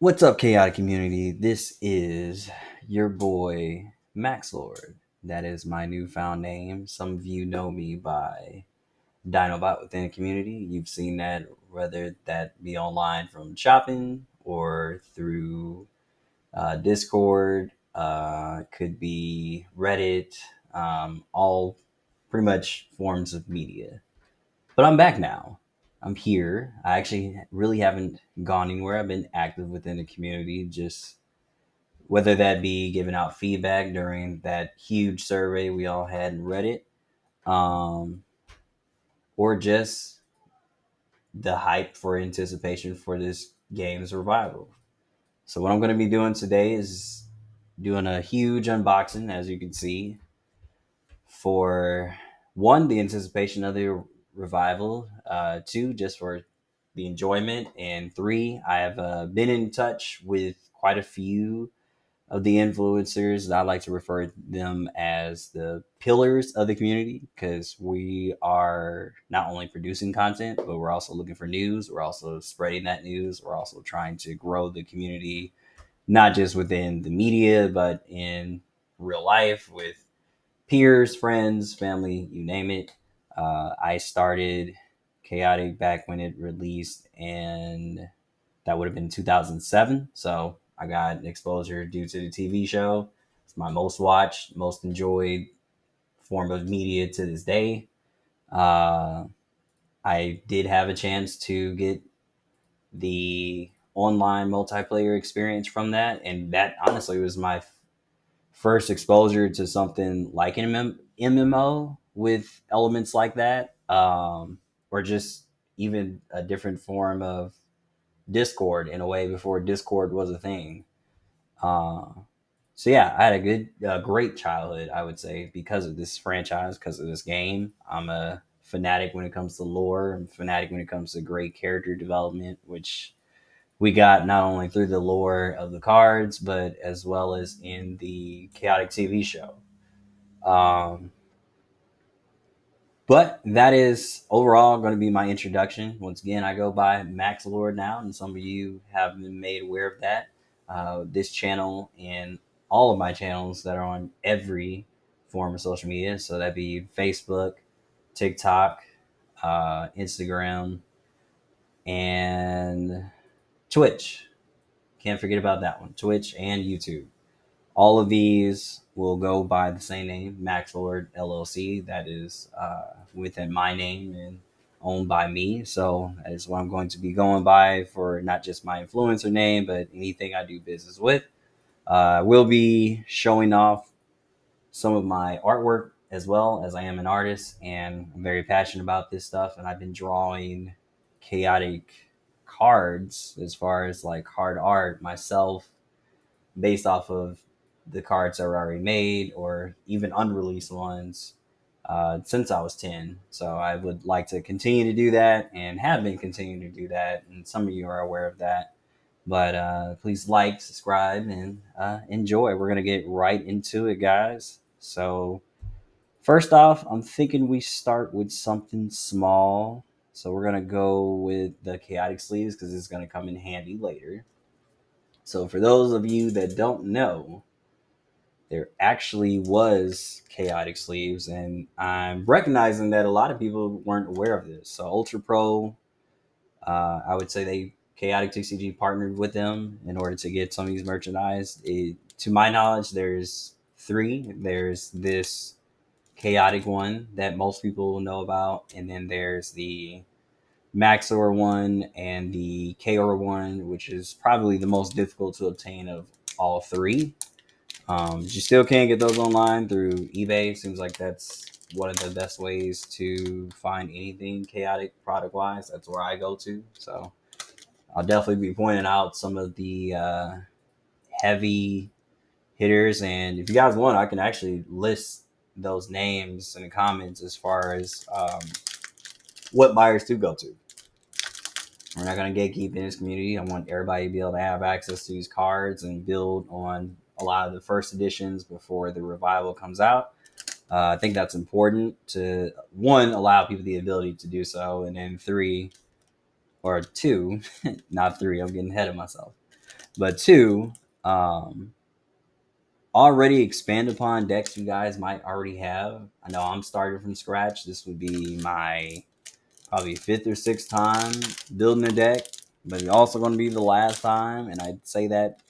What's up, chaotic community? This is your boy Max Lord. That is my newfound name. Some of you know me by Dinobot within the community. You've seen that whether that be online from shopping or through Discord, could be Reddit, all pretty much forms of media. But I'm back now. I'm here. I actually really haven't gone anywhere. I've been active within the community, just whether that be giving out feedback during that huge survey we all had in Reddit, um, or just the hype for anticipation for this game's revival. So, what I'm going to be doing today is doing a huge unboxing, as you can see, for one, the anticipation of the revival, two, just for the enjoyment, and three, I have been in touch with quite a few of the influencers. I like to refer to them as the pillars of the community because we are not only producing content, but we're also looking for news. We're also spreading that news. We're also trying to grow the community, not just within the media, but in real life with peers, friends, family, you name it. I started Chaotic back when it released, and that would have been 2007. So I got exposure due to the TV show. It's my most watched, most enjoyed form of media to this day. Uh, I did have a chance to get the online multiplayer experience from that, and that honestly was my first exposure to something like an MMO with elements like that, or just even a different form of Discord in a way before Discord was a thing. Uh, so yeah, I had great childhood, I would say, because of this franchise, because of this game. I'm a fanatic when it comes to lore. I'm a fanatic when it comes to great character development, which we got not only through the lore of the cards, but as well as in the Chaotic TV show. Um, but that is overall going to be my introduction. Once again, I go by Max Lord now, and some of you have been made aware of that. This channel and all of my channels that are on every form of social media. So that'd be Facebook, TikTok, Instagram, and Twitch. Can't forget about that one. Twitch and YouTube. All of these will go by the same name, Max Lord LLC. That is within my name and owned by me. So that is what I'm going to be going by for not just my influencer name, but anything I do business with. We'll be showing off some of my artwork as well, as I am an artist and I'm very passionate about this stuff. And I've been drawing chaotic cards as far as like hard art myself based off of the cards that were already made or even unreleased ones since I was 10. So I would like to continue to do that and have been continuing to do that. And some of you are aware of that. But please like, subscribe, and enjoy. We're going to get right into it, guys. So, first off, I'm thinking we start with something small. So, we're going to go with the chaotic sleeves because it's going to come in handy later. So, for those of you that don't know, there actually was chaotic sleeves, and I'm recognizing that a lot of people weren't aware of this. So Ultra Pro, I would say they chaotic TCG partnered with them in order to get some of these merchandise. To my knowledge, there's three. There's this chaotic one that most people will know about, and then there's the Maxor one and the KOR one, which is probably the most difficult to obtain of all three. You still can't get those online through eBay. Seems like that's one of the best ways to find anything chaotic product wise. That's where I go to. So I'll definitely be pointing out some of the heavy hitters. And if you guys want, I can actually list those names in the comments as far as what buyers to go to. We're not going to gatekeep in this community. I want everybody to be able to have access to these cards and build on a lot of the first editions before the revival comes out. I think that's important to, one, allow people the ability to do so, and then three, or two, not three, I'm getting ahead of myself. But two, already expand upon decks you guys might already have. I know I'm starting from scratch. This would be my probably fifth or sixth time building a deck, but it's also going to be the last time. And I'd say that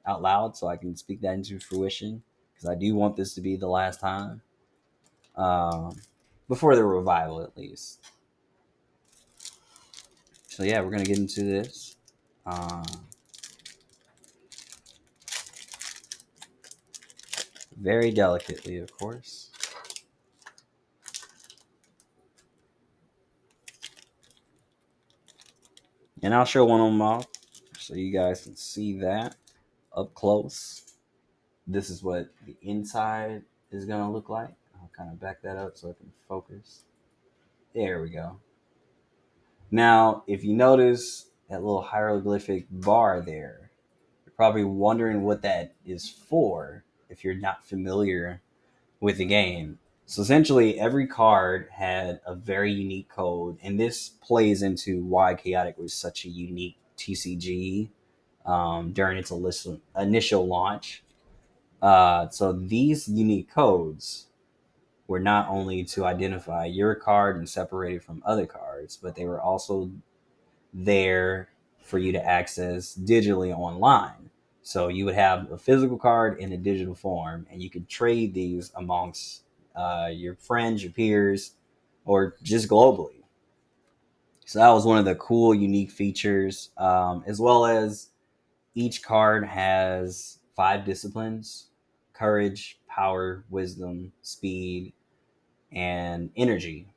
out loud so I can speak that into fruition because I do want this to be the last time um, before the revival, at least. So yeah, we're gonna get into this very delicately, of course. And I'll show one of them off so you guys can see that up close. This is what the inside is gonna look like. I'll kind of back that up so I can focus. There we go. Now, if you notice that little hieroglyphic bar there, you're probably wondering what that is for if you're not familiar with the game. So essentially, every card had a very unique code, and this plays into why Chaotic was such a unique TCG during its initial launch. So these unique codes were not only to identify your card and separate it from other cards, but they were also there for you to access digitally online. So you would have a physical card in a digital form, and you could trade these amongst your friends, your peers, or just globally. So that was one of the cool, unique features, as well as each card has 5 disciplines: courage, power, wisdom, speed, and energy.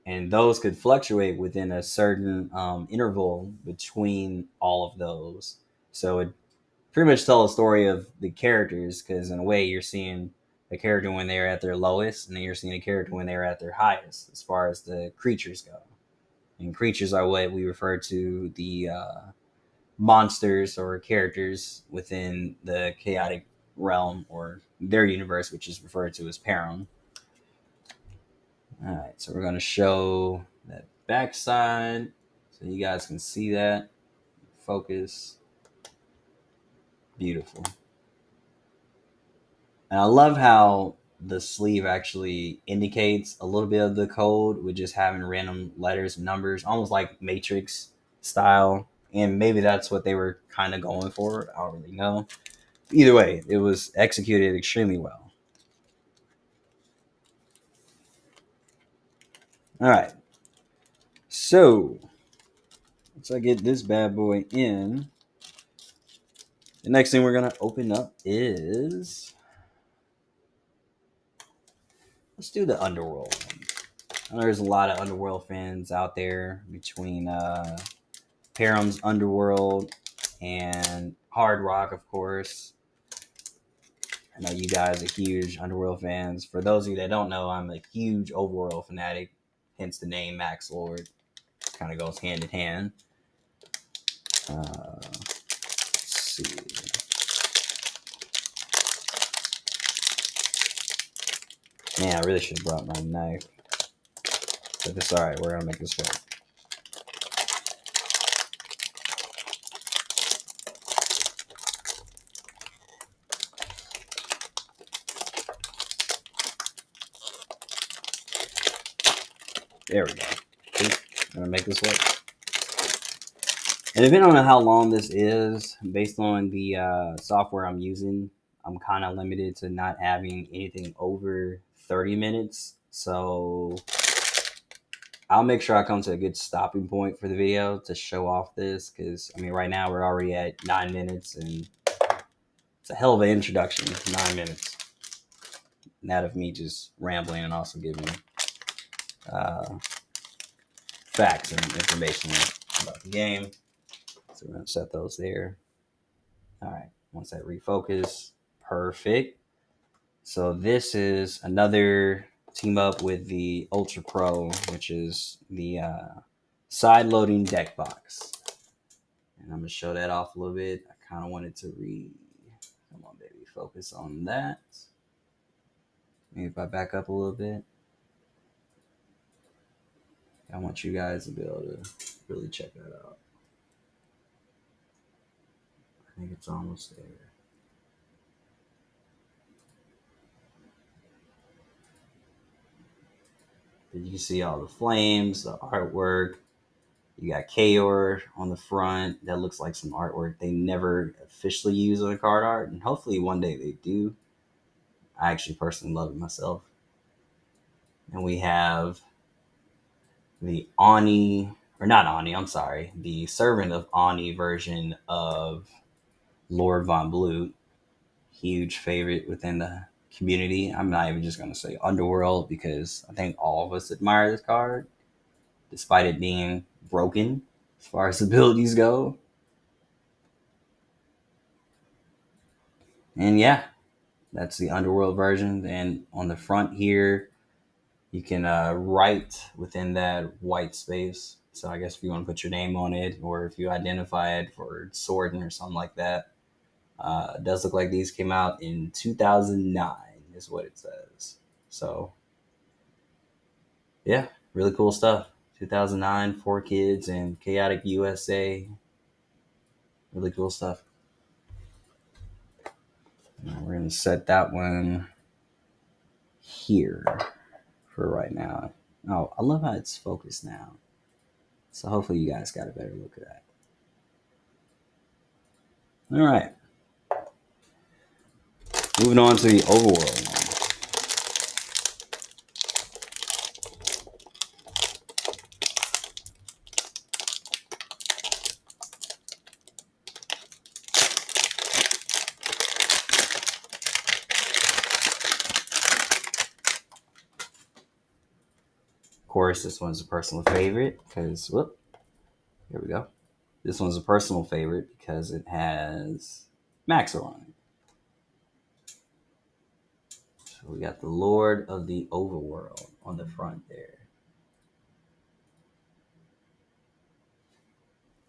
And those could fluctuate within a certain interval between all of those. So it pretty much tell a story of the characters because in a way you're seeing a character when they're at their lowest, and then you're seeing a character when they're at their highest as far as the creatures go. And creatures are what we refer to the monsters or characters within the chaotic realm or their universe, which is referred to as Param. All right, so we're going to show that backside so you guys can see that. Focus. Beautiful. And I love how the sleeve actually indicates a little bit of the code with just having random letters and numbers, almost like Matrix style. And maybe that's what they were kind of going for. I don't really know. Either way, it was executed extremely well. All right. So once I get this bad boy in, the next thing we're going to open up is, let's do the Underworld one. I know there's a lot of Underworld fans out there between Param's Underworld and Hard Rock, of course. I know you guys are huge Underworld fans. For those of you that don't know, I'm a huge Overworld fanatic, hence the name Max Lord. Kind of goes hand in hand. Let's see. Man, I really should have brought my knife. But it's alright, we're gonna make this work. There we go. I'm gonna make this work. And depending on how long this is, based on the software I'm using, I'm kind of limited to not having anything over 30 minutes. So I'll make sure I come to a good stopping point for the video to show off this. Because, I mean, right now we're already at 9 minutes, and it's a hell of an introduction. 9 minutes. And that of me just rambling and also giving uh, facts and information about the game. So we're going to set those there. All right. Once that refocus, perfect. So this is another team up with the Ultra Pro, which is the side loading deck box. And I'm going to show that off a little bit. I kind of wanted to come on, baby, focus on that. Maybe if I back up a little bit. I want you guys to be able to really check that out. I think it's almost there. But you can see all the flames, the artwork. You got Kaor on the front. That looks like some artwork they never officially use on card art, and hopefully one day they do. I actually personally love it myself. And we have the Ani, or not Ani, I'm sorry, the Servant of Ani version of Lord Von Blute. Huge favorite within the community. I'm not even just going to say Underworld because I think all of us admire this card, despite it being broken as far as abilities go. And yeah, that's the Underworld version. And on the front here, you can write within that white space. So I guess if you want to put your name on it, or if you identify it for sorting or something like that. It does look like these came out in 2009, is what it says. So yeah, really cool stuff. 2009, 4Kids, and Chaotic USA. Really cool stuff. Now we're gonna set that one here for right now. Oh, I love how it's focused now. So hopefully you guys got a better look at that. All right. Moving on to the overworld. Of course, this one's a personal favorite because, whoop, here we go. This one's a personal favorite because it has Maxor on it. So we got the Lord of the Overworld on the front there.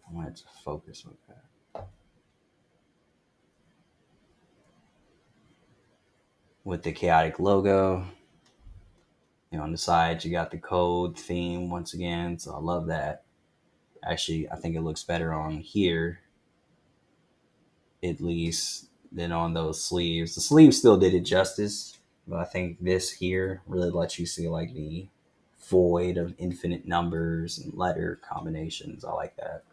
I wanted to focus with that. With the chaotic logo. On the side, you got the code theme once again. So I love that. Actually, I think it looks better on here, at least, than on those sleeves. The sleeves still did it justice, but I think this here really lets you see like the void of infinite numbers and letter combinations. I like that.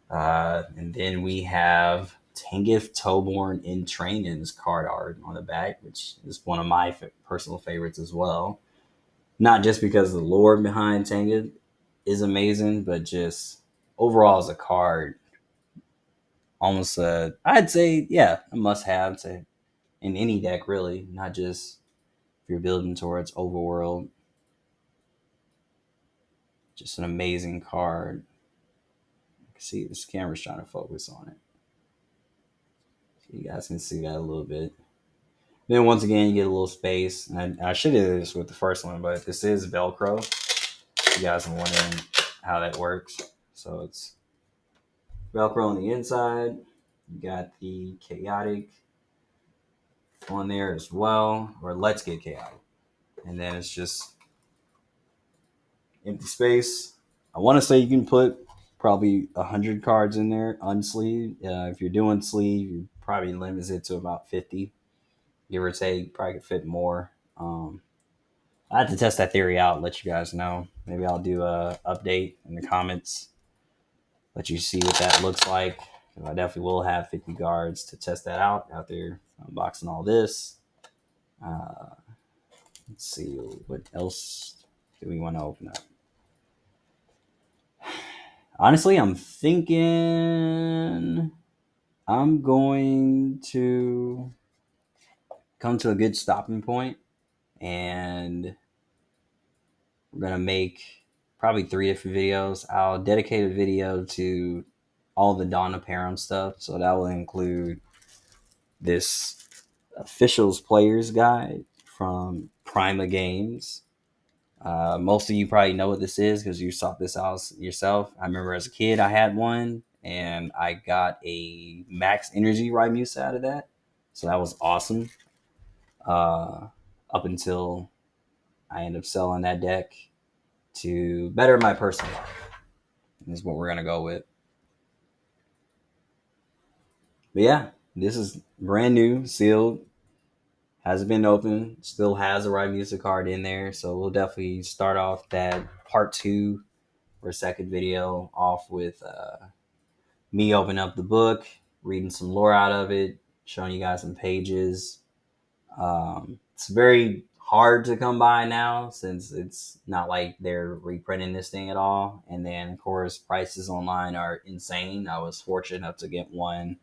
And then we have Tengith Toborn in Training's card art on the back, which is one of my personal favorites as well. Not just because the lore behind Tengith is amazing, but just overall as a card, almost I'd say, yeah, a must have to in any deck, really, not just if you're building towards overworld. Just an amazing card. You can see this camera's trying to focus on it. You guys can see that a little bit. Then once again, you get a little space. And I should have did this with the first one, but this is Velcro. You guys are wondering how that works. So it's Velcro on the inside. You got the chaotic on there as well, or let's get chaotic. And then it's just empty space. I want to say you can put probably 100 cards in there unsleeved. If you're doing sleeve, you probably limit it to about 50, give or take. Probably could fit more. I have to test that theory out, let you guys know. Maybe I'll do a update in the comments, let you see what that looks like. I definitely will have 50 guards to test that out there unboxing all this. Let's see, what else do we want to open up? Honestly, I'm thinking I'm going to come to a good stopping point, and we're going to make probably 3 different videos. I'll dedicate a video to all the Dawn of Peril stuff. So that will include this officials players guide from Prima Games. Most of you probably know what this is because you sought this out yourself. I remember as a kid I had one, and I got a max energy Rymusa out of that. So that was awesome. Up until I end up selling that deck to better my personal life. Is what we're going to go with. But yeah, this is brand new, sealed, hasn't been open, still has a Ride Music card in there. So we'll definitely start off that part two or second video off with me opening up the book, reading some lore out of it, showing you guys some pages. It's very hard to come by now since it's not like they're reprinting this thing at all. And then, of course, prices online are insane. I was fortunate enough to get one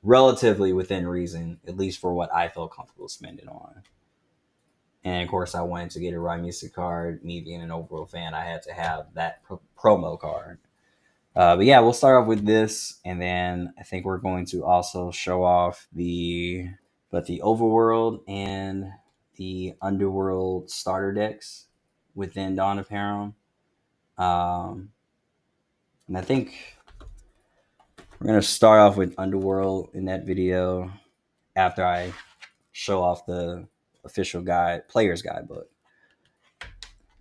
relatively within reason, at least for what I felt comfortable spending on. And of course, I wanted to get a Ride Music card. Me being an overall fan, I had to have that promo card. But yeah, we'll start off with this, and then I think we're going to also show off the overworld and the underworld starter decks within Dawn of Harem. Um, and I think we're gonna start off with underworld in that video after I show off the official guide, player's guidebook.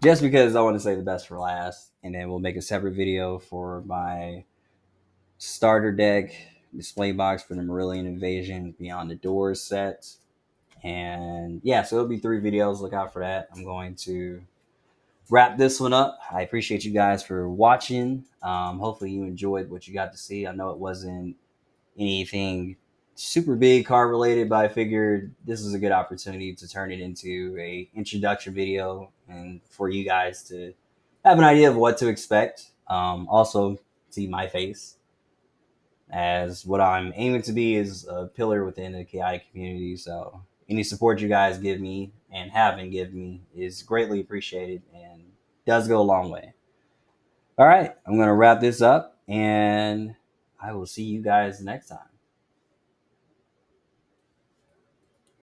Just because I want to say the best for last, and then we'll make a separate video for my starter deck display box for the Marillion Invasion Beyond the Doors set. And yeah, so it'll be 3 videos. Look out for that. I'm going to wrap this one up. I appreciate you guys for watching. Hopefully you enjoyed what you got to see. I know it wasn't anything super big card related, but I figured this is a good opportunity to turn it into a introduction video and for you guys to have an idea of what to expect. Also see my face, as what I'm aiming to be is a pillar within the chaotic community. So any support you guys give me and have been given me is greatly appreciated and does go a long way. All right, I'm going to wrap this up and I will see you guys next time.